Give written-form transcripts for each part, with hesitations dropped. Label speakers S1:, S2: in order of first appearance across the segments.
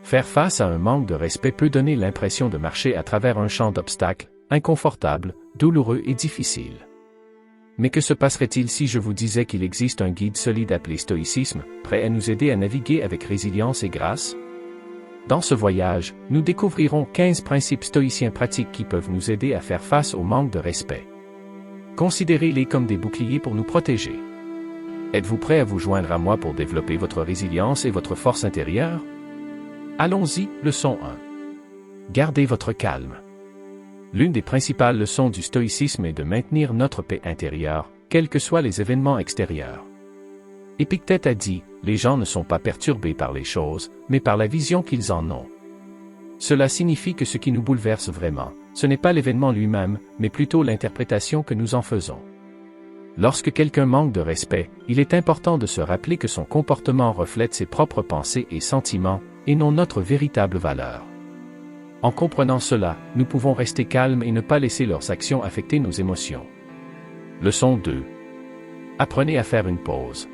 S1: Faire face à un manque de respect peut donner l'impression de marcher à travers un champ d'obstacles, inconfortable, douloureux et difficile. Mais que se passerait-il si je vous disais qu'il existe un guide solide appelé stoïcisme, prêt à nous aider à naviguer avec résilience et grâce? Dans ce voyage, nous découvrirons 15 principes stoïciens pratiques qui peuvent nous aider à faire face au manque de respect. Considérez-les comme des boucliers pour nous protéger. Êtes-vous prêt à vous joindre à moi pour développer votre résilience et votre force intérieure? Allons-y, leçon 1. Gardez votre calme. L'une des principales leçons du stoïcisme est de maintenir notre paix intérieure, quels que soient les événements extérieurs. Épictète a dit, les gens ne sont pas perturbés par les choses, mais par la vision qu'ils en ont. Cela signifie que ce qui nous bouleverse vraiment, ce n'est pas l'événement lui-même, mais plutôt l'interprétation que nous en faisons. Lorsque quelqu'un manque de respect, il est important de se rappeler que son comportement reflète ses propres pensées et sentiments, et non notre véritable valeur. En comprenant cela, nous pouvons rester calmes et ne pas laisser leurs actions affecter nos émotions. Leçon 2. Apprenez à faire une pause.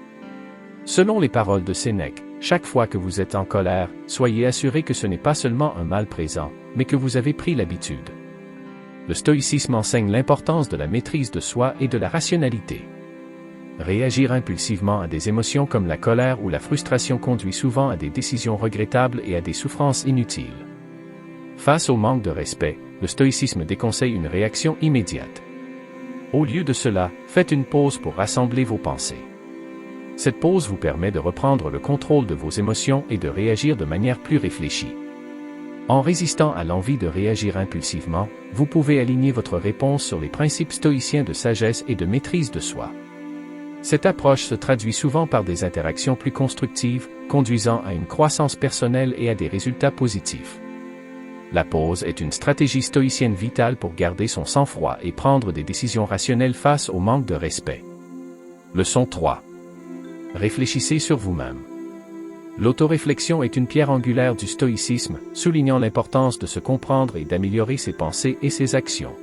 S1: Selon les paroles de Sénèque, chaque fois que vous êtes en colère, soyez assuré que ce n'est pas seulement un mal présent, mais que vous avez pris l'habitude. Le stoïcisme enseigne l'importance de la maîtrise de soi et de la rationalité. Réagir impulsivement à des émotions comme la colère ou la frustration conduit souvent à des décisions regrettables et à des souffrances inutiles. Face au manque de respect, le stoïcisme déconseille une réaction immédiate. Au lieu de cela, faites une pause pour rassembler vos pensées. Cette pause vous permet de reprendre le contrôle de vos émotions et de réagir de manière plus réfléchie. En résistant à l'envie de réagir impulsivement, vous pouvez aligner votre réponse sur les principes stoïciens de sagesse et de maîtrise de soi. Cette approche se traduit souvent par des interactions plus constructives, conduisant à une croissance personnelle et à des résultats positifs. La pause est une stratégie stoïcienne vitale pour garder son sang-froid et prendre des décisions rationnelles face au manque de respect. Leçon 3. Réfléchissez sur vous-même. L'autoréflexion est une pierre angulaire du stoïcisme, soulignant l'importance de se comprendre et d'améliorer ses pensées et ses actions.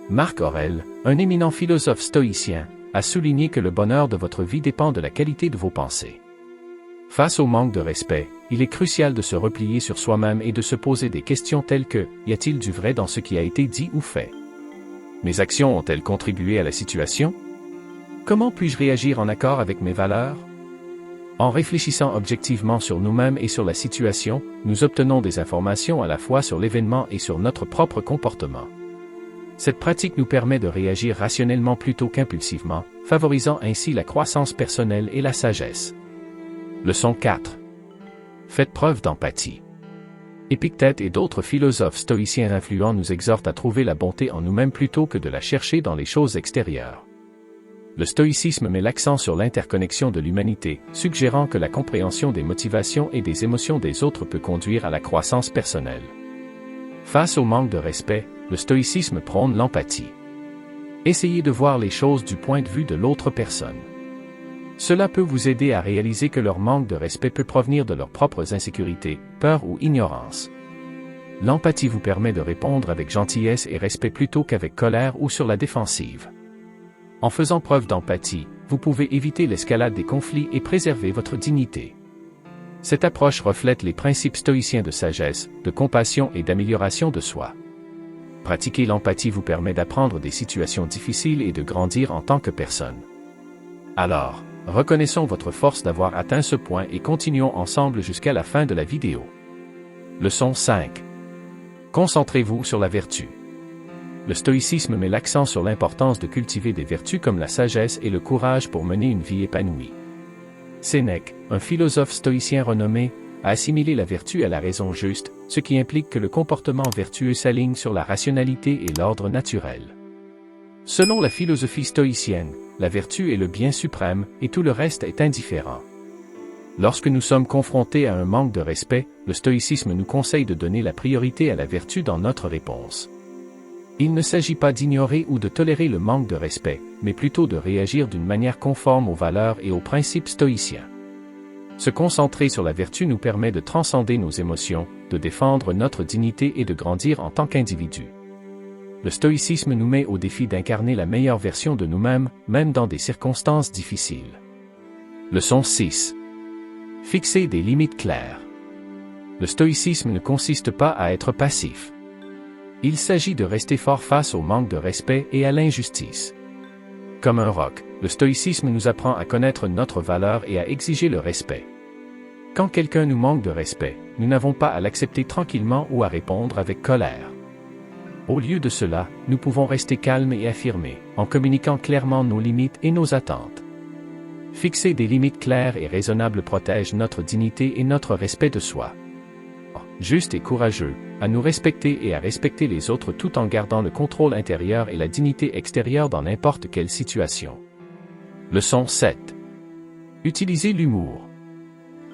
S1: Marc Aurèle, un éminent philosophe stoïcien, a souligné que le bonheur de votre vie dépend de la qualité de vos pensées. Face au manque de respect, il est crucial de se replier sur soi-même et de se poser des questions telles que « Y a-t-il du vrai dans ce qui a été dit ou fait? Mes actions ont-elles contribué à la situation? Comment puis-je réagir en accord avec mes valeurs? » En réfléchissant objectivement sur nous-mêmes et sur la situation, nous obtenons des informations à la fois sur l'événement et sur notre propre comportement. Cette pratique nous permet de réagir rationnellement plutôt qu'impulsivement, favorisant ainsi la croissance personnelle et la sagesse. Leçon 4. Faites preuve d'empathie. Épictète et d'autres philosophes stoïciens influents nous exhortent à trouver la bonté en nous-mêmes plutôt que de la chercher dans les choses extérieures. Le stoïcisme met l'accent sur l'interconnexion de l'humanité, suggérant que la compréhension des motivations et des émotions des autres peut conduire à la croissance personnelle. Face au manque de respect, le stoïcisme prône l'empathie. Essayez de voir les choses du point de vue de l'autre personne. Cela peut vous aider à réaliser que leur manque de respect peut provenir de leurs propres insécurités, peurs ou ignorance. L'empathie vous permet de répondre avec gentillesse et respect plutôt qu'avec colère ou sur la défensive. En faisant preuve d'empathie, vous pouvez éviter l'escalade des conflits et préserver votre dignité. Cette approche reflète les principes stoïciens de sagesse, de compassion et d'amélioration de soi. Pratiquer l'empathie vous permet d'apprendre des situations difficiles et de grandir en tant que personne. Alors, reconnaissons votre force d'avoir atteint ce point et continuons ensemble jusqu'à la fin de la vidéo. Leçon 5. Concentrez-vous sur la vertu. Le stoïcisme met l'accent sur l'importance de cultiver des vertus comme la sagesse et le courage pour mener une vie épanouie. Sénèque, un philosophe stoïcien renommé, a assimilé la vertu à la raison juste, ce qui implique que le comportement vertueux s'aligne sur la rationalité et l'ordre naturel. Selon la philosophie stoïcienne, la vertu est le bien suprême et tout le reste est indifférent. Lorsque nous sommes confrontés à un manque de respect, le stoïcisme nous conseille de donner la priorité à la vertu dans notre réponse. Il ne s'agit pas d'ignorer ou de tolérer le manque de respect, mais plutôt de réagir d'une manière conforme aux valeurs et aux principes stoïciens. Se concentrer sur la vertu nous permet de transcender nos émotions, de défendre notre dignité et de grandir en tant qu'individu. Le stoïcisme nous met au défi d'incarner la meilleure version de nous-mêmes, même dans des circonstances difficiles. Leçon 6. Fixer des limites claires. Le stoïcisme ne consiste pas à être passif. Il s'agit de rester fort face au manque de respect et à l'injustice. Comme un roc, le stoïcisme nous apprend à connaître notre valeur et à exiger le respect. Quand quelqu'un nous manque de respect, nous n'avons pas à l'accepter tranquillement ou à répondre avec colère. Au lieu de cela, nous pouvons rester calmes et affirmés, en communiquant clairement nos limites et nos attentes. Fixer des limites claires et raisonnables protège notre dignité et notre respect de soi. Juste et courageux, à nous respecter et à respecter les autres tout en gardant le contrôle intérieur et la dignité extérieure dans n'importe quelle situation. Leçon 7. Utilisez l'humour.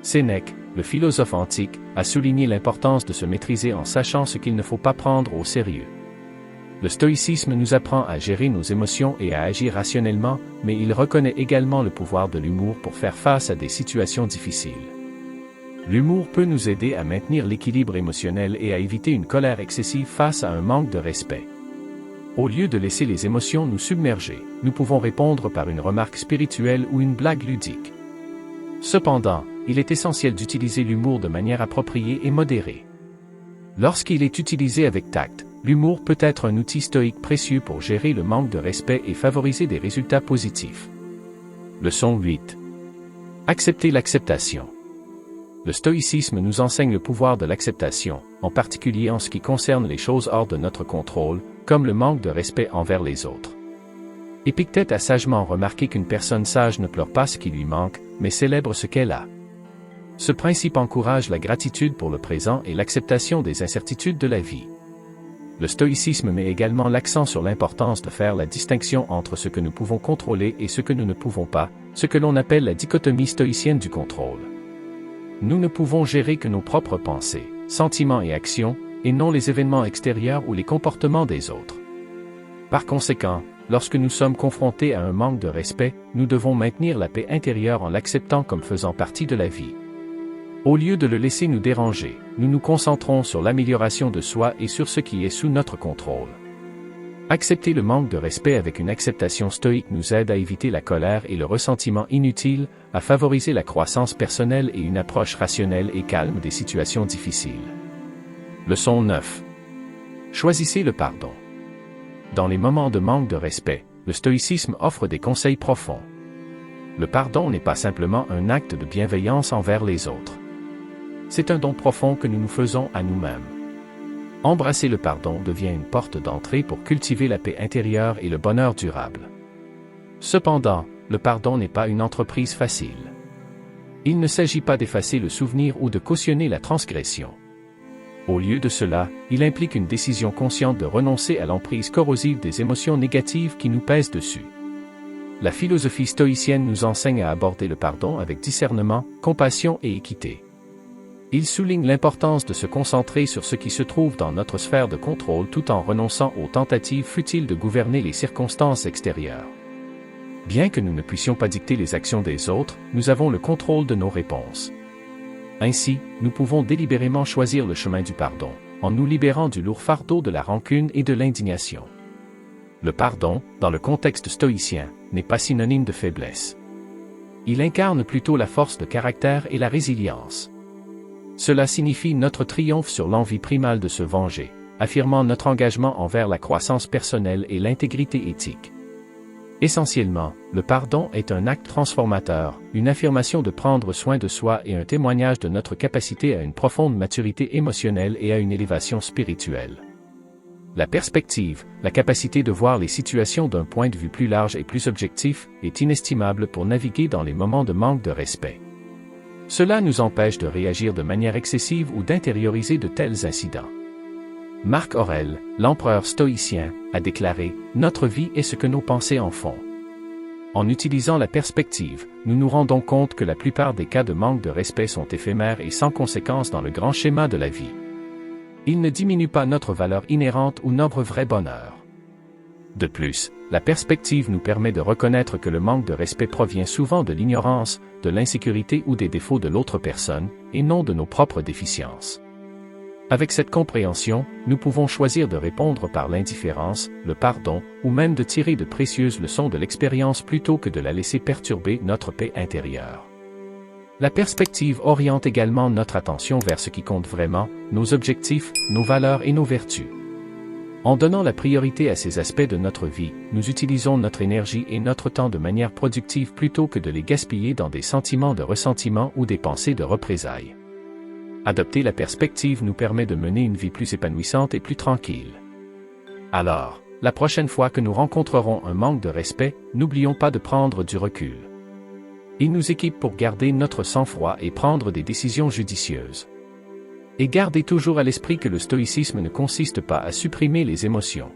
S1: Sénèque, le philosophe antique, a souligné l'importance de se maîtriser en sachant ce qu'il ne faut pas prendre au sérieux. Le stoïcisme nous apprend à gérer nos émotions et à agir rationnellement, mais il reconnaît également le pouvoir de l'humour pour faire face à des situations difficiles. L'humour peut nous aider à maintenir l'équilibre émotionnel et à éviter une colère excessive face à un manque de respect. Au lieu de laisser les émotions nous submerger, nous pouvons répondre par une remarque spirituelle ou une blague ludique. Cependant, il est essentiel d'utiliser l'humour de manière appropriée et modérée. Lorsqu'il est utilisé avec tact, l'humour peut être un outil stoïque précieux pour gérer le manque de respect et favoriser des résultats positifs. Leçon 8. Accepter l'acceptation. Le stoïcisme nous enseigne le pouvoir de l'acceptation, en particulier en ce qui concerne les choses hors de notre contrôle, comme le manque de respect envers les autres. Épictète a sagement remarqué qu'une personne sage ne pleure pas ce qui lui manque, mais célèbre ce qu'elle a. Ce principe encourage la gratitude pour le présent et l'acceptation des incertitudes de la vie. Le stoïcisme met également l'accent sur l'importance de faire la distinction entre ce que nous pouvons contrôler et ce que nous ne pouvons pas, ce que l'on appelle la dichotomie stoïcienne du contrôle. Nous ne pouvons gérer que nos propres pensées, sentiments et actions, et non les événements extérieurs ou les comportements des autres. Par conséquent, lorsque nous sommes confrontés à un manque de respect, nous devons maintenir la paix intérieure en l'acceptant comme faisant partie de la vie. Au lieu de le laisser nous déranger, nous nous concentrons sur l'amélioration de soi et sur ce qui est sous notre contrôle. Accepter le manque de respect avec une acceptation stoïque nous aide à éviter la colère et le ressentiment inutile, à favoriser la croissance personnelle et une approche rationnelle et calme des situations difficiles. Leçon 9. Choisissez le pardon. Dans les moments de manque de respect, le stoïcisme offre des conseils profonds. Le pardon n'est pas simplement un acte de bienveillance envers les autres. C'est un don profond que nous nous faisons à nous-mêmes. Embrasser le pardon devient une porte d'entrée pour cultiver la paix intérieure et le bonheur durable. Cependant, le pardon n'est pas une entreprise facile. Il ne s'agit pas d'effacer le souvenir ou de cautionner la transgression. Au lieu de cela, il implique une décision consciente de renoncer à l'emprise corrosive des émotions négatives qui nous pèsent dessus. La philosophie stoïcienne nous enseigne à aborder le pardon avec discernement, compassion et équité. Il souligne l'importance de se concentrer sur ce qui se trouve dans notre sphère de contrôle tout en renonçant aux tentatives futiles de gouverner les circonstances extérieures. Bien que nous ne puissions pas dicter les actions des autres, nous avons le contrôle de nos réponses. Ainsi, nous pouvons délibérément choisir le chemin du pardon, en nous libérant du lourd fardeau de la rancune et de l'indignation. Le pardon, dans le contexte stoïcien, n'est pas synonyme de faiblesse. Il incarne plutôt la force de caractère et la résilience. Cela signifie notre triomphe sur l'envie primale de se venger, affirmant notre engagement envers la croissance personnelle et l'intégrité éthique. Essentiellement, le pardon est un acte transformateur, une affirmation de prendre soin de soi et un témoignage de notre capacité à une profonde maturité émotionnelle et à une élévation spirituelle. La perspective, la capacité de voir les situations d'un point de vue plus large et plus objectif, est inestimable pour naviguer dans les moments de manque de respect. Cela nous empêche de réagir de manière excessive ou d'intérioriser de tels incidents. Marc Aurèle, l'empereur stoïcien, a déclaré « Notre vie est ce que nos pensées en font ». En utilisant la perspective, nous nous rendons compte que la plupart des cas de manque de respect sont éphémères et sans conséquence dans le grand schéma de la vie. Ils ne diminuent pas notre valeur inhérente ou notre vrai bonheur. De plus, la perspective nous permet de reconnaître que le manque de respect provient souvent de l'ignorance, de l'insécurité ou des défauts de l'autre personne, et non de nos propres déficiences. Avec cette compréhension, nous pouvons choisir de répondre par l'indifférence, le pardon, ou même de tirer de précieuses leçons de l'expérience plutôt que de la laisser perturber notre paix intérieure. La perspective oriente également notre attention vers ce qui compte vraiment, nos objectifs, nos valeurs et nos vertus. En donnant la priorité à ces aspects de notre vie, nous utilisons notre énergie et notre temps de manière productive plutôt que de les gaspiller dans des sentiments de ressentiment ou des pensées de représailles. Adopter la perspective nous permet de mener une vie plus épanouissante et plus tranquille. Alors, la prochaine fois que nous rencontrerons un manque de respect, n'oublions pas de prendre du recul. Il nous équipe pour garder notre sang-froid et prendre des décisions judicieuses. Et gardez toujours à l'esprit que le stoïcisme ne consiste pas à supprimer les émotions.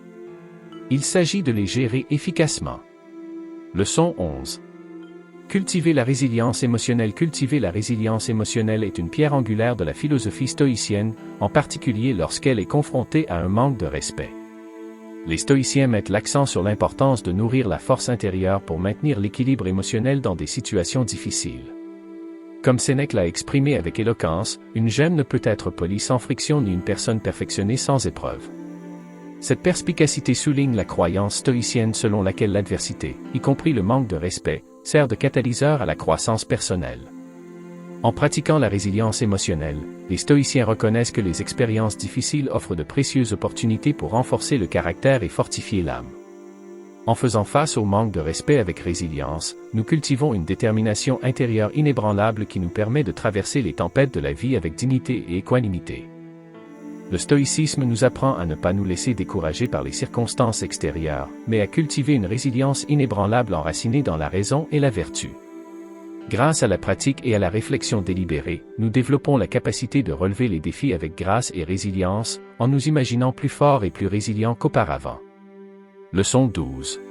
S1: Il s'agit de les gérer efficacement. Leçon 11. Cultiver la résilience émotionnelle. Cultiver la résilience émotionnelle est une pierre angulaire de la philosophie stoïcienne, en particulier lorsqu'elle est confrontée à un manque de respect. Les stoïciens mettent l'accent sur l'importance de nourrir la force intérieure pour maintenir l'équilibre émotionnel dans des situations difficiles. Comme Sénèque l'a exprimé avec éloquence, une gemme ne peut être polie sans friction ni une personne perfectionnée sans épreuve. Cette perspicacité souligne la croyance stoïcienne selon laquelle l'adversité, y compris le manque de respect, sert de catalyseur à la croissance personnelle. En pratiquant la résilience émotionnelle, les stoïciens reconnaissent que les expériences difficiles offrent de précieuses opportunités pour renforcer le caractère et fortifier l'âme. En faisant face au manque de respect avec résilience, nous cultivons une détermination intérieure inébranlable qui nous permet de traverser les tempêtes de la vie avec dignité et équanimité. Le stoïcisme nous apprend à ne pas nous laisser décourager par les circonstances extérieures, mais à cultiver une résilience inébranlable enracinée dans la raison et la vertu. Grâce à la pratique et à la réflexion délibérée, nous développons la capacité de relever les défis avec grâce et résilience, en nous imaginant plus forts et plus résilients qu'auparavant. Leçon 12.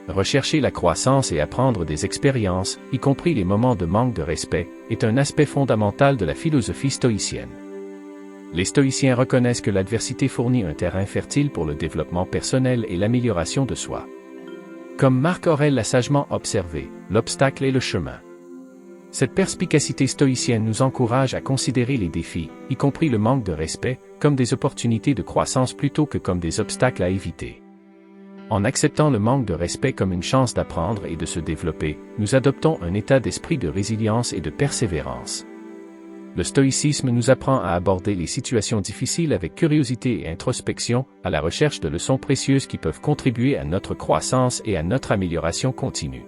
S1: Rechercher la croissance et apprendre des expériences, y compris les moments de manque de respect, est un aspect fondamental de la philosophie stoïcienne. Les stoïciens reconnaissent que l'adversité fournit un terrain fertile pour le développement personnel et l'amélioration de soi. Comme Marc Aurèle l'a sagement observé, l'obstacle est le chemin. Cette perspicacité stoïcienne nous encourage à considérer les défis, y compris le manque de respect, comme des opportunités de croissance plutôt que comme des obstacles à éviter. En acceptant le manque de respect comme une chance d'apprendre et de se développer, nous adoptons un état d'esprit de résilience et de persévérance. Le stoïcisme nous apprend à aborder les situations difficiles avec curiosité et introspection, à la recherche de leçons précieuses qui peuvent contribuer à notre croissance et à notre amélioration continue.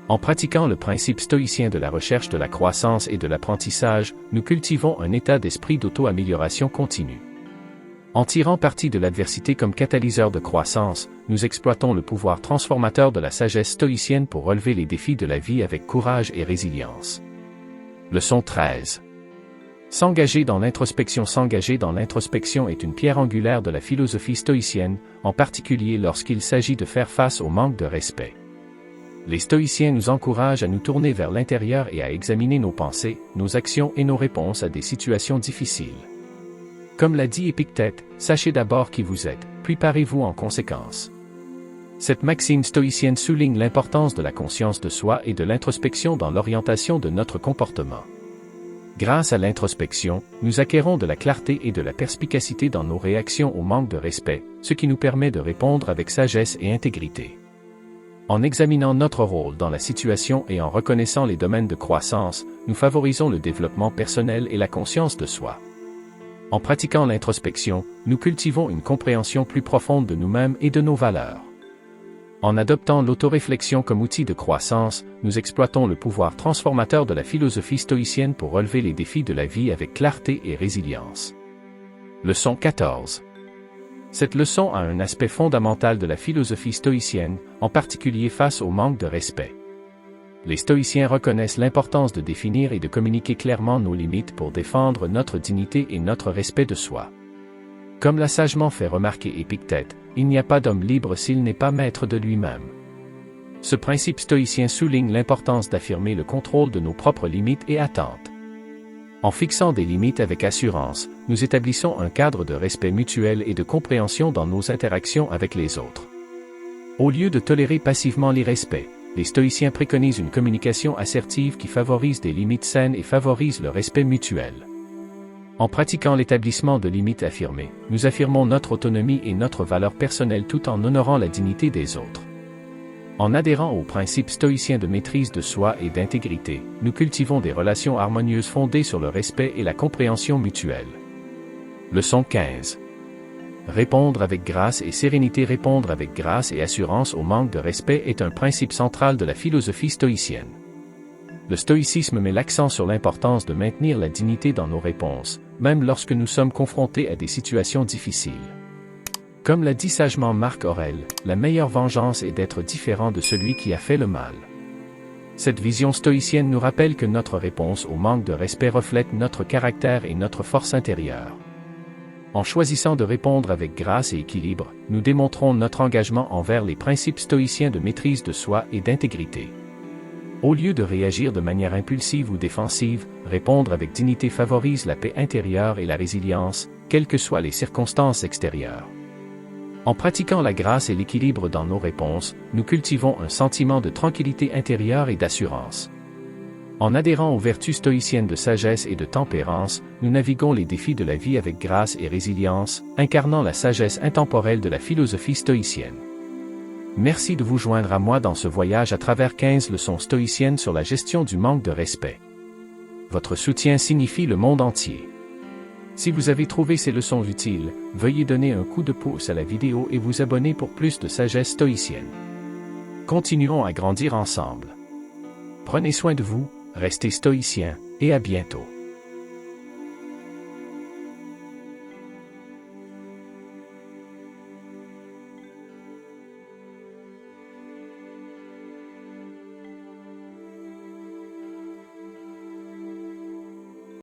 S1: En pratiquant le principe stoïcien de la recherche de la croissance et de l'apprentissage, nous cultivons un état d'esprit d'auto-amélioration continue. En tirant parti de l'adversité comme catalyseur de croissance, nous exploitons le pouvoir transformateur de la sagesse stoïcienne pour relever les défis de la vie avec courage et résilience. Leçon 13. S'engager dans l'introspection. S'engager dans l'introspection est une pierre angulaire de la philosophie stoïcienne, en particulier lorsqu'il s'agit de faire face au manque de respect. Les stoïciens nous encouragent à nous tourner vers l'intérieur et à examiner nos pensées, nos actions et nos réponses à des situations difficiles. Comme l'a dit Épictète, sachez d'abord qui vous êtes, puis parez-vous en conséquence. Cette maxime stoïcienne souligne l'importance de la conscience de soi et de l'introspection dans l'orientation de notre comportement. Grâce à l'introspection, nous acquérons de la clarté et de la perspicacité dans nos réactions au manque de respect, ce qui nous permet de répondre avec sagesse et intégrité. En examinant notre rôle dans la situation et en reconnaissant les domaines de croissance, nous favorisons le développement personnel et la conscience de soi. En pratiquant l'introspection, nous cultivons une compréhension plus profonde de nous-mêmes et de nos valeurs. En adoptant l'autoréflexion comme outil de croissance, nous exploitons le pouvoir transformateur de la philosophie stoïcienne pour relever les défis de la vie avec clarté et résilience. Leçon 14. Cette leçon a un aspect fondamental de la philosophie stoïcienne, en particulier face au manque de respect. Les stoïciens reconnaissent l'importance de définir et de communiquer clairement nos limites pour défendre notre dignité et notre respect de soi. Comme l'a sagement fait remarquer Épictète, il n'y a pas d'homme libre s'il n'est pas maître de lui-même. Ce principe stoïcien souligne l'importance d'affirmer le contrôle de nos propres limites et attentes. En fixant des limites avec assurance, nous établissons un cadre de respect mutuel et de compréhension dans nos interactions avec les autres. Au lieu de tolérer passivement l'irrespect, les stoïciens préconisent une communication assertive qui favorise des limites saines et favorise le respect mutuel. En pratiquant l'établissement de limites affirmées, nous affirmons notre autonomie et notre valeur personnelle tout en honorant la dignité des autres. En adhérant aux principes stoïciens de maîtrise de soi et d'intégrité, nous cultivons des relations harmonieuses fondées sur le respect et la compréhension mutuelle. Leçon 15. Répondre avec grâce et sérénité. Répondre avec grâce et assurance au manque de respect est un principe central de la philosophie stoïcienne. Le stoïcisme met l'accent sur l'importance de maintenir la dignité dans nos réponses, même lorsque nous sommes confrontés à des situations difficiles. Comme l'a dit sagement Marc Aurèle, la meilleure vengeance est d'être différent de celui qui a fait le mal. Cette vision stoïcienne nous rappelle que notre réponse au manque de respect reflète notre caractère et notre force intérieure. En choisissant de répondre avec grâce et équilibre, nous démontrons notre engagement envers les principes stoïciens de maîtrise de soi et d'intégrité. Au lieu de réagir de manière impulsive ou défensive, répondre avec dignité favorise la paix intérieure et la résilience, quelles que soient les circonstances extérieures. En pratiquant la grâce et l'équilibre dans nos réponses, nous cultivons un sentiment de tranquillité intérieure et d'assurance. En adhérant aux vertus stoïciennes de sagesse et de tempérance, nous naviguons les défis de la vie avec grâce et résilience, incarnant la sagesse intemporelle de la philosophie stoïcienne. Merci de vous joindre à moi dans ce voyage à travers 15 leçons stoïciennes sur la gestion du manque de respect. Votre soutien signifie le monde entier. Si vous avez trouvé ces leçons utiles, veuillez donner un coup de pouce à la vidéo et vous abonner pour plus de sagesse stoïcienne. Continuons à grandir ensemble. Prenez soin de vous, restez stoïciens, et à bientôt.